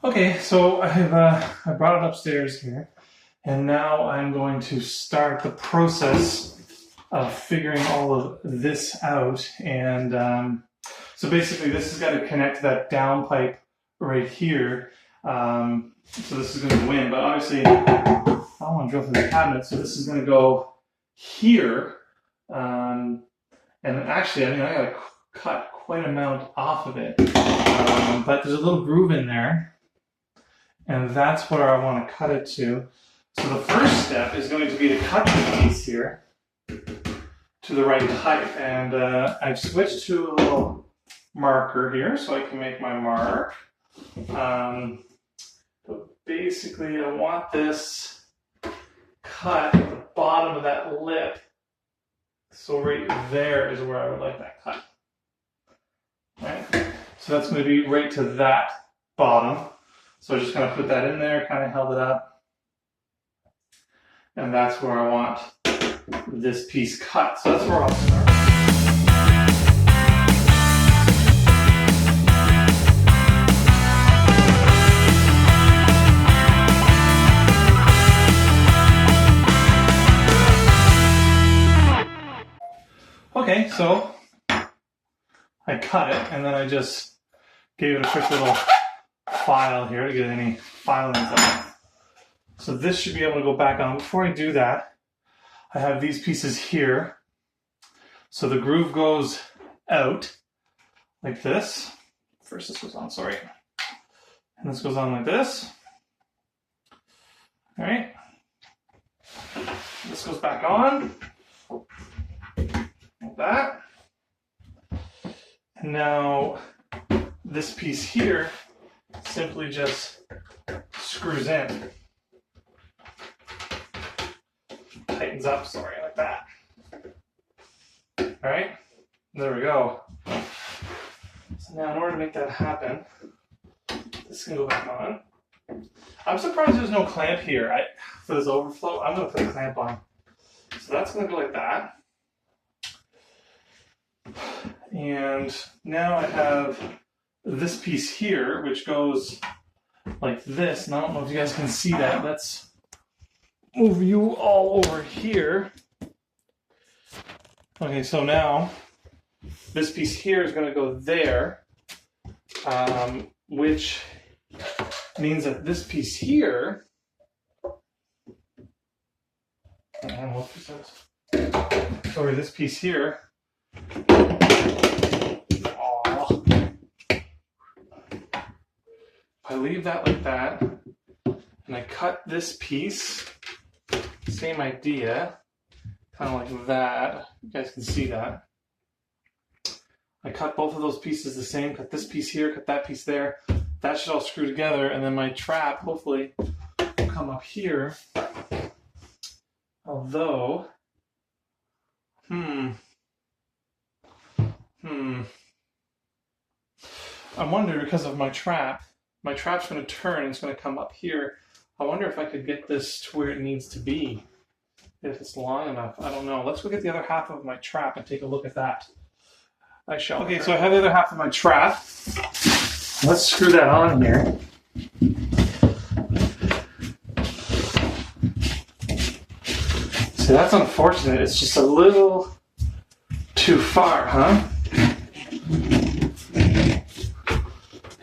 Okay, so I brought it upstairs here, and now I'm going to start the process of figuring all of this out. And so basically, this has got to connect to that down pipe right here. So this is going to go in, but obviously I don't want to drill through the cabinet, so this is going to go here. And actually, I got to cut quite an amount off of it, but there's a little groove in there. And that's where I want to cut it to. So the first step is going to be to cut the piece here to the right height. And I've switched to a little marker here so I can make my mark. But basically I want this cut at the bottom of that lip. So right there is where I would like that cut. Right? So that's going to be right to that bottom. So I just kind of put that in there, kind of held it up. And that's where I want this piece cut. So that's where I'll start. Okay, so I cut it and then I just gave it a quick little file here to get any filings out. So this should be able to go back on. Before I do that, I have these pieces here. So the groove goes out like this. First this goes on, sorry. And this goes on like this. All right. This goes back on. Like that. And now this piece here simply just screws in. Tightens up, sorry, like that. Alright, there we go. So now in order to make that happen, this can go back on. I'm surprised there's no clamp here for this overflow. I'm going to put a clamp on. So that's going to go like that. And now I have this piece here, which goes like this. And I don't know if you guys can see that. Let's move you all over here. Okay, so now this piece here is going to go there, which means that this piece here, sorry, this piece here, I leave that like that, and I cut this piece, same idea, kind of like that. You guys can see that. I cut both of those pieces the same, cut this piece here, cut that piece there. That should all screw together, and then my trap, hopefully, will come up here. Although, I wonder, because of my trap's going to turn and it's going to come up here. I wonder if I could get this to where it needs to be. If it's long enough. I don't know. Let's go get the other half of my trap and take a look at that. I shall. Okay, so I have the other half of my trap. Let's screw that on here. See, that's unfortunate. It's just a little too far, huh?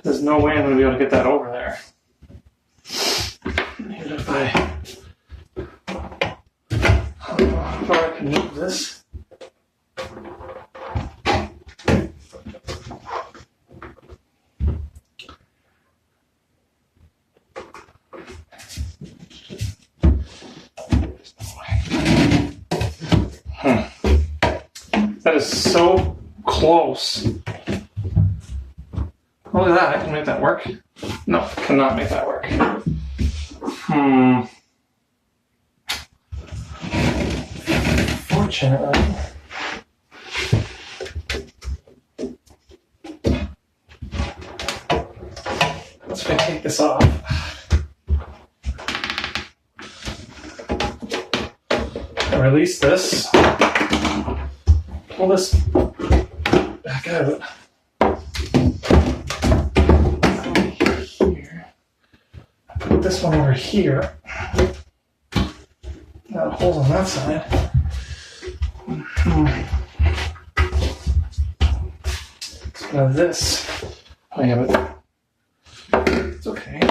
There's no way I'm going to be able to get that over there. Even if I can move this. That is so close. Look at that, I can make that work. No, cannot make that work. Fortunately. Let's go take this off. And release this. Pull this back out. Here. this one over here. Got holes on that side. So now this. Oh yeah, but it's okay.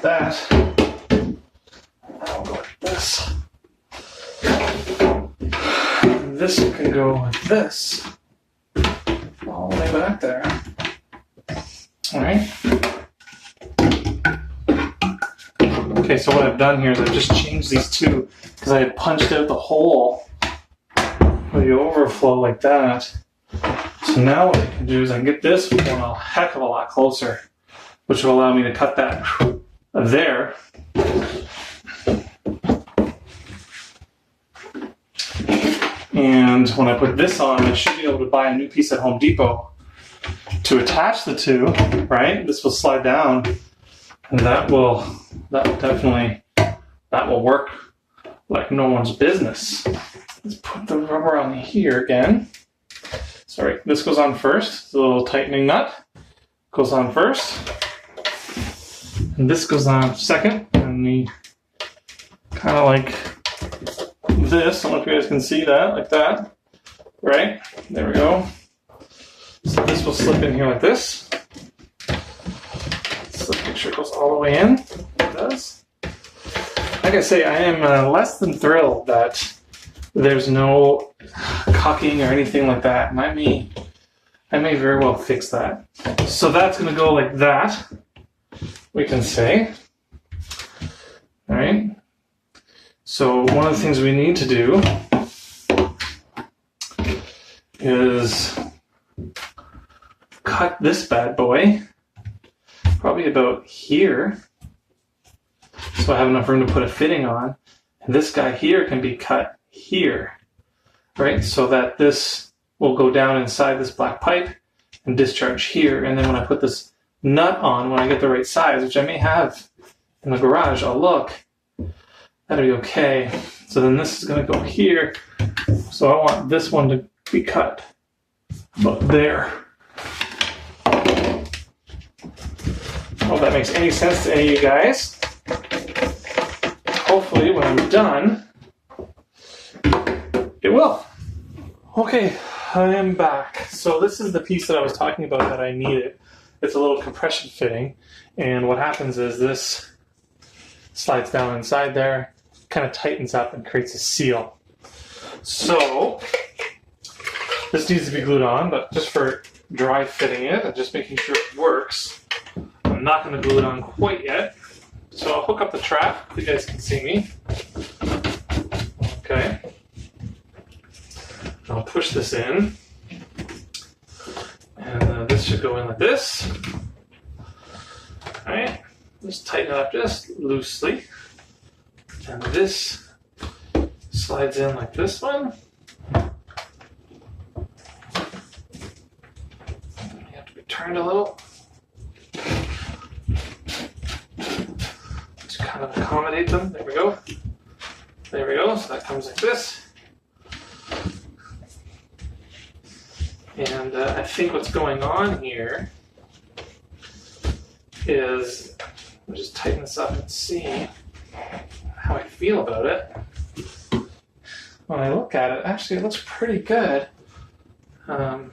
That. I'll go like this. And this can go like this. All the way back there. Alright. Okay, so what I've done here is I've just changed these two because I had punched out the hole for the overflow like that. So now what I can do is I can get this one a heck of a lot closer, which will allow me to cut that there. And when I put this on, I should be able to buy a new piece at Home Depot to attach the two, right? This will slide down, and that will work like no one's business. Let's put the rubber on here again. Sorry, this goes on first. The little tightening nut goes on first. And this goes on second, and we kind of like this. I don't know if you guys can see that, like that. Right? There we go. So this will slip in here like this. So make sure it goes all the way in. It does. Like I say, I am less than thrilled that there's no caulking or anything like that, and I may very well fix that. So that's going to go like that. We can say, all right. So one of the things we need to do is cut this bad boy probably about here, so I have enough room to put a fitting on. And this guy here can be cut here, right? So that this will go down inside this black pipe and discharge here. And then when I put this nut on, when I get the right size, which I may have in the garage, I'll look. That'll be okay. So then this is going to go here. So I want this one to be cut about there. Hope that makes any sense to any of you guys. Hopefully when I'm done, it will. Okay, I am back. So this is the piece that I was talking about that I needed. It's a little compression fitting, and what happens is this slides down inside there, kind of tightens up and creates a seal. So this needs to be glued on, but just for dry fitting it and just making sure it works, I'm not going to glue it on quite yet. So I'll hook up the trap so you guys can see me. Okay. I'll push this in. And this should go in like this. Alright, just tighten it up just loosely. And this slides in like this one. You have to be turned a little to kind of accommodate them. There we go. There we go. So that comes like this. And I think what's going on here is, I'll just tighten this up and see how I feel about it. When I look at it, actually it looks pretty good. I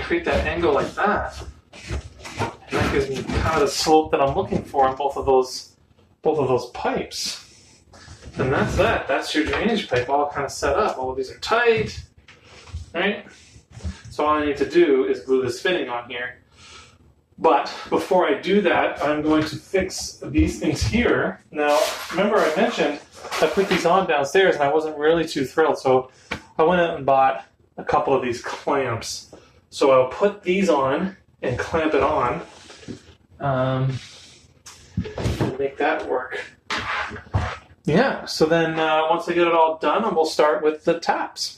create that angle like that, and that gives me kind of the slope that I'm looking for on both of those pipes. And that's that. That's your drainage pipe all kind of set up. All of these are tight. Right? So all I need to do is glue this fitting on here. But before I do that, I'm going to fix these things here. Now, remember I mentioned I put these on downstairs and I wasn't really too thrilled. So I went out and bought a couple of these clamps. So I'll put these on and clamp it on and make that work. Yeah, so then once I get it all done, we'll start with the taps.